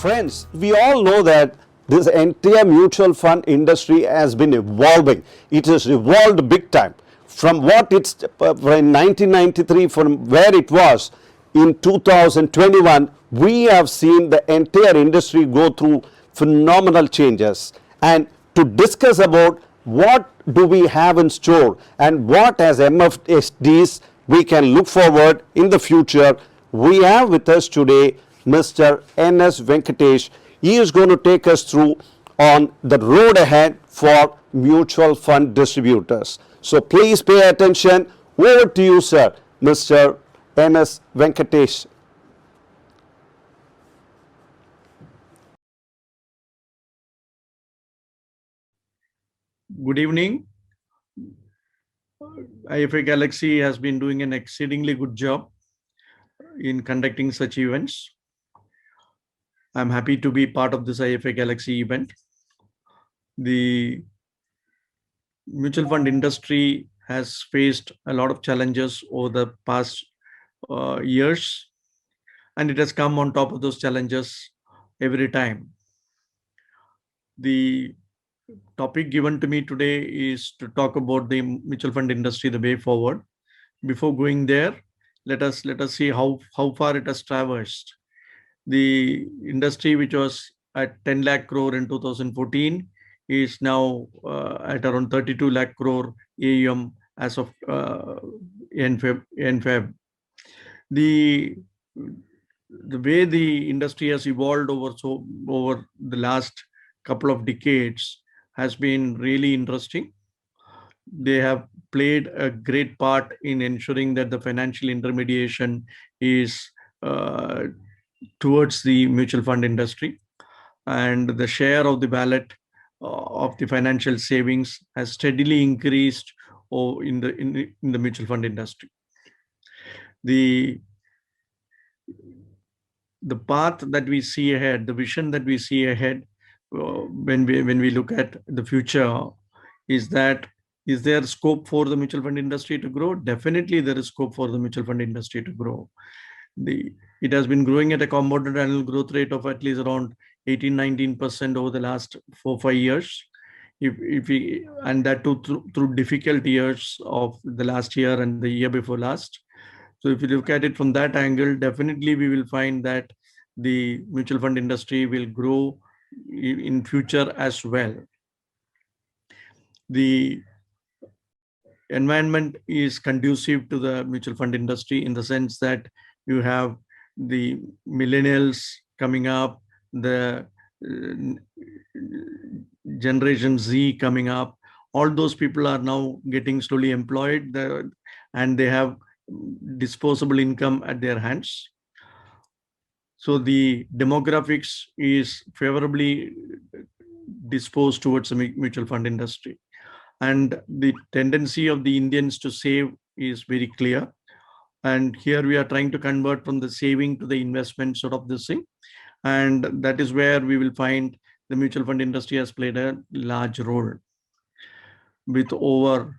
Friends, we all know that this entire mutual fund industry has been evolving. It has evolved big time from what it's in 1993, from where it was in 2021. We have seen the entire industry go through phenomenal changes. And to discuss about what do we have in store and what as MFSDs we can look forward in the future, we have with us today Mr. N.S. Venkatesh. He is going to take us through on the road ahead for mutual fund distributors. So please pay attention. Over to you, sir, Mr. N.S. Venkatesh. Good evening. IFA Galaxy has been doing an exceedingly good job in conducting such events. I'm happy to be part of this IFA Galaxy event. The mutual fund industry has faced a lot of challenges over the past years, and it has come on top of those challenges every time. The topic given to me today is to talk about the mutual fund industry, the way forward. Before going there, let us see how far it has traversed. The industry, which was at 10 lakh crore in 2014, is now at around 32 lakh crore AUM as of end Feb. The way the industry has evolved over the last couple of decades has been really interesting. They have played a great part in ensuring that the financial intermediation is towards the mutual fund industry, and the share of the wallet of the financial savings has steadily increased in the mutual fund industry. The path that we see ahead, the vision that we see ahead, when we look at the future, is there scope for the mutual fund industry to grow? Definitely there is scope for the mutual fund industry to grow. It has been growing at a compounded annual growth rate of at least around 18-19% over the last 4-5 years. And that too through difficult years of the last year and the year before last. So if you look at it from that angle, definitely we will find that the mutual fund industry will grow in future as well. The environment is conducive to the mutual fund industry in the sense that you have the millennials coming up, the Generation Z coming up. All those people are now getting slowly employed, and they have disposable income at their hands. So the demographics is favorably disposed towards the mutual fund industry. And the tendency of the Indians to save is very clear. And here we are trying to convert from the saving to the investment sort of this thing. And that is where we will find the mutual fund industry has played a large role. With over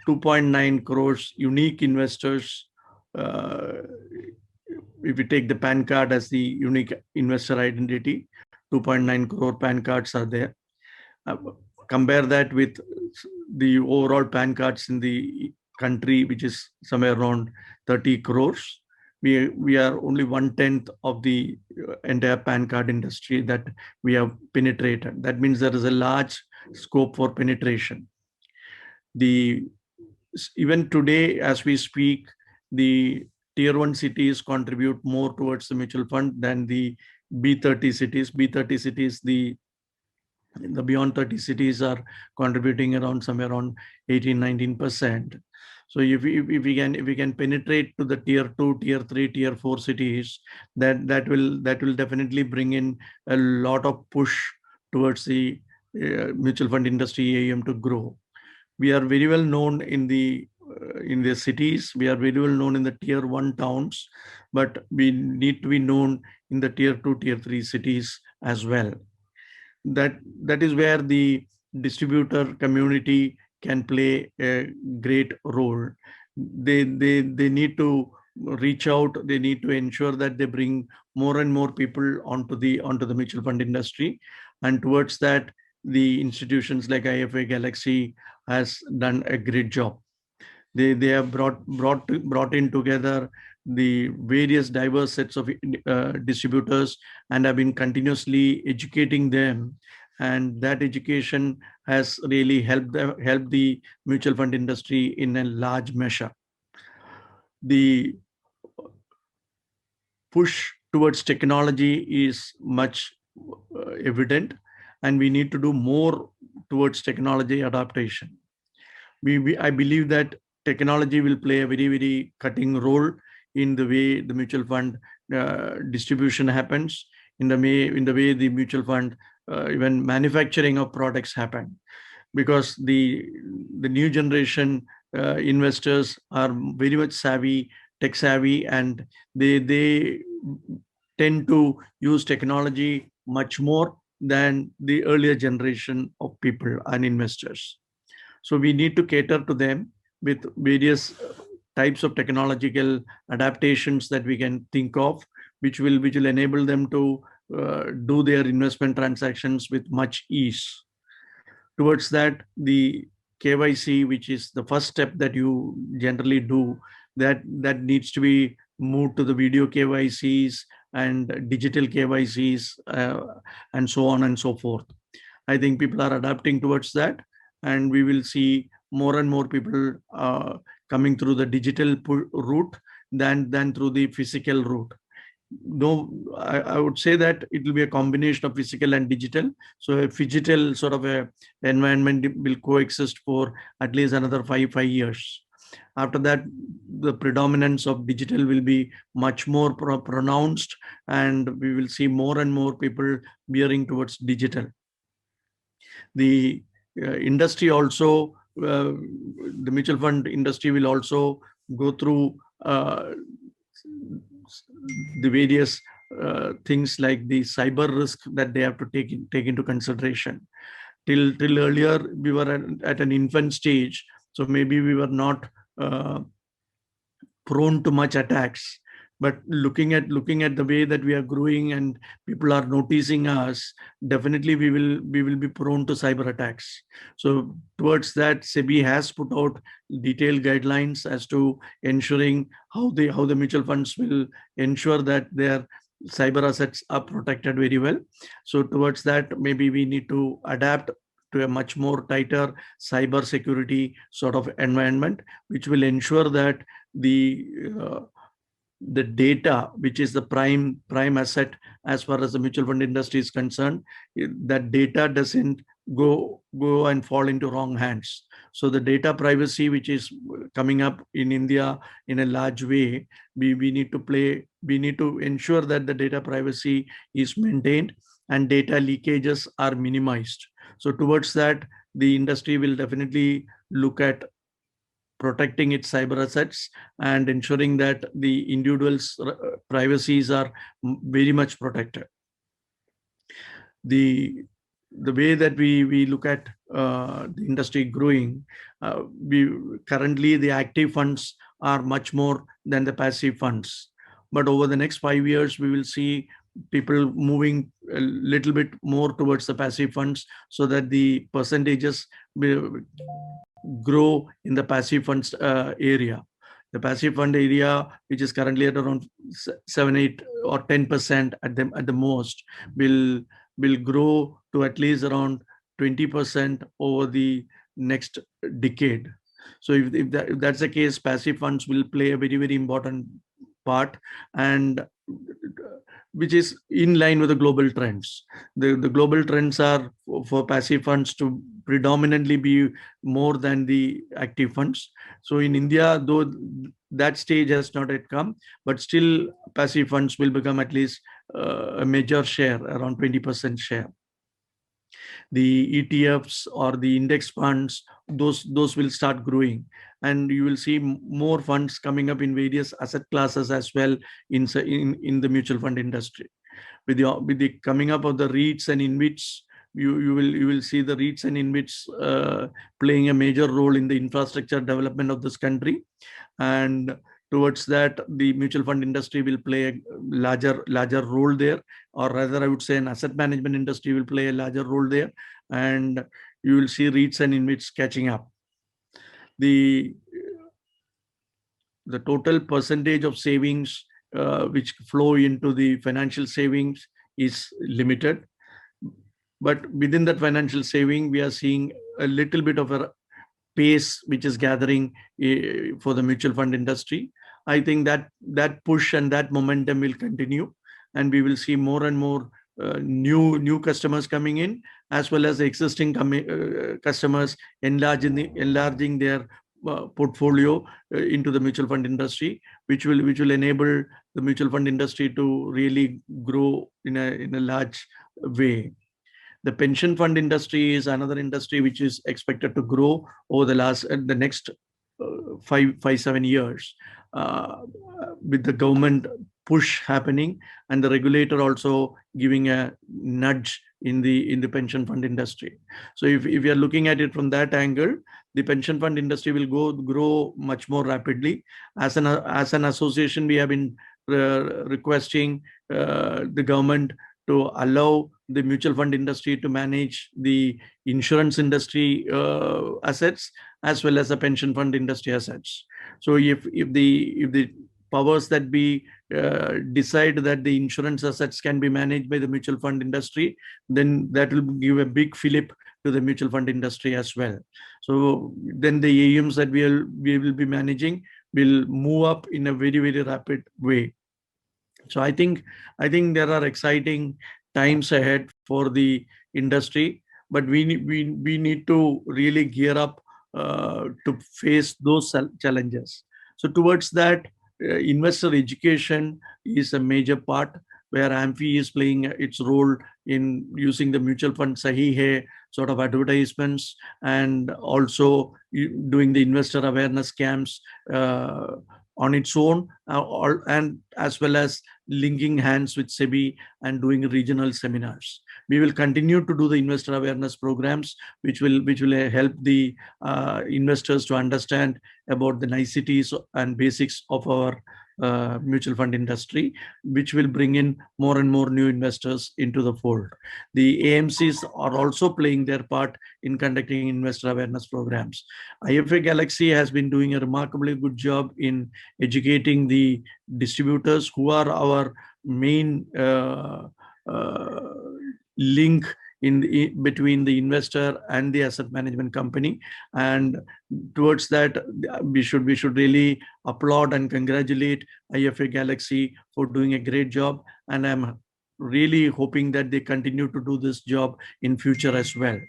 2.9 crores unique investors, if we take the PAN card as the unique investor identity, 2.9 crore PAN cards are there. Compare that with the overall PAN cards in the country, which is somewhere around 30 crores. We are only 1/10 of the entire PAN card industry that we have penetrated. That means there is a large scope for penetration. Even today, as we speak, the tier 1 cities contribute more towards the mutual fund than the B30 cities. B30 cities, the beyond 30 cities are contributing around somewhere around 18-19%. So if we can penetrate to the tier 2, tier 3, tier 4 cities, that will definitely bring in a lot of push towards the mutual fund industry AUM to grow. We are very well known in the cities. We are very well known in the tier 1 towns, but we need to be known in the tier 2, tier 3 cities as well. That is where the distributor community can play a great role. They need to reach out. They need to ensure that they bring more and more people onto the mutual fund industry. And towards that, the institutions like IFA Galaxy has done a great job. They have brought in together the various diverse sets of distributors and have been continuously educating them, and that education has really helped the mutual fund industry in a large measure. The push towards technology is much evident, and we need to do more towards technology adaptation. I believe that technology will play a very cutting role in the way the mutual fund distribution happens, in the way the mutual fund even manufacturing of products happen, because the new generation investors are very much tech savvy, and they tend to use technology much more than the earlier generation of people and investors. So we need to cater to them with various types of technological adaptations that we can think of, which will enable them to do their investment transactions with much ease. Towards that, the KYC, which is the first step that you generally do, that needs to be moved to the video KYCs and digital KYCs, and so on and so forth. I think people are adapting towards that, and we will see more and more people coming through the digital route than through the physical route. No, I would say that it will be a combination of physical and digital. So a physical sort of a environment will coexist for at least another five years. After that, the predominance of digital will be much more pronounced, and we will see more and more people veering towards digital. The industry also, the mutual fund industry will also go through the various things like the cyber risk that they have to take into consideration. Till earlier, we were at an infant stage, so maybe we were not prone to much attacks. But looking at the way that we are growing and people are noticing us, definitely we will be prone to cyber attacks. So towards that, SEBI has put out detailed guidelines as to ensuring how the mutual funds will ensure that their cyber assets are protected very well. So towards that, maybe we need to adapt to a much more tighter cyber security sort of environment, which will ensure that the data, which is the prime asset as far as the mutual fund industry is concerned, that data doesn't go and fall into wrong hands. So the data privacy, which is coming up in India in a large way, we need to ensure that the data privacy is maintained and data leakages are minimized. So towards that, the industry will definitely look at protecting its cyber assets and ensuring that the individual's privacies are very much protected. The way that we look at the industry growing, currently the active funds are much more than the passive funds. But over the next 5 years, we will see people moving a little bit more towards the passive funds, so that the percentages will grow in the passive funds area. The passive fund area, which is currently at around 7, 8, or 10% at the most, will grow to at least around 20% over the next decade. So if that's the case, passive funds will play a very important part, and which is in line with the global trends. The global trends are for passive funds to predominantly be more than the active funds. So in India, though that stage has not yet come, but still passive funds will become at least a major share, around 20% share. The ETFs or the index funds, those will start growing, and you will see more funds coming up in various asset classes as well in the mutual fund industry. With the coming up of the REITs and InvITs, you will see the REITs and InvITs playing a major role in the infrastructure development of this country. And Towards that, the mutual fund industry will play a larger role there, or rather, I would say, an asset management industry will play a larger role there, and you will see REITs and InvITs catching up. The total percentage of savings which flow into the financial savings is limited, but within that financial saving, we are seeing a little bit of a pace which is gathering for the mutual fund industry. I think that push and that momentum will continue, and we will see more and more new customers coming in, as well as existing customers enlarging their portfolio into the mutual fund industry, which will enable the mutual fund industry to really grow in a large way. The pension fund industry is another industry which is expected to grow over the next 5-7 years, with the government push happening and the regulator also giving a nudge in the pension fund industry. So if we are looking at it from that angle, the pension fund industry will grow much more rapidly. As an association, we have been requesting the government to allow the mutual fund industry to manage the insurance industry assets as well as the pension fund industry assets. So if the powers that be decide that the insurance assets can be managed by the mutual fund industry, then that will give a big fillip to the mutual fund industry as well. So then the AUMs that we will be managing will move up in a very rapid way. So I think there are exciting times ahead for the industry, but we need to really gear up to face those challenges. So towards that, investor education is a major part, where AMFI is playing its role in using the mutual fund Sahi Hai sort of advertisements, and also doing the investor awareness camps on its own, and as well as linking hands with SEBI and doing regional seminars. We will continue to do the investor awareness programs, which will help the investors to understand about the niceties and basics of our mutual fund industry, which will bring in more and more new investors into the fold. The AMCs are also playing their part in conducting investor awareness programs. IFA Galaxy has been doing a remarkably good job in educating the distributors, who are our main link between the investor and the asset management company. And towards that, we should really applaud and congratulate IFA Galaxy for doing a great job, and I'm really hoping that they continue to do this job in future as well.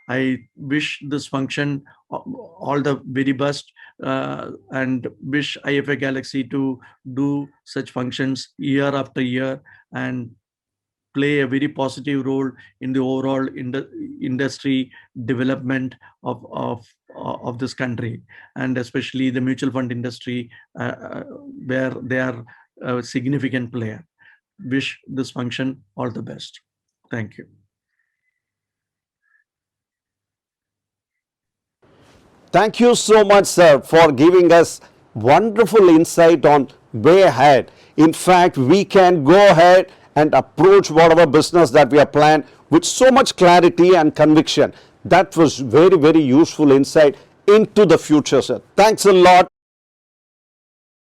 I wish this function all the very best, and wish IFA Galaxy to do such functions year after year and play a very positive role in the overall industry development of this country, and especially the mutual fund industry, where they are a significant player. Wish this function all the best. Thank you. Thank you so much, sir, for giving us wonderful insight on way ahead. In fact, we can go ahead and approach whatever business that we have planned with so much clarity and conviction. That was very useful insight into the future, sir. Thanks a lot.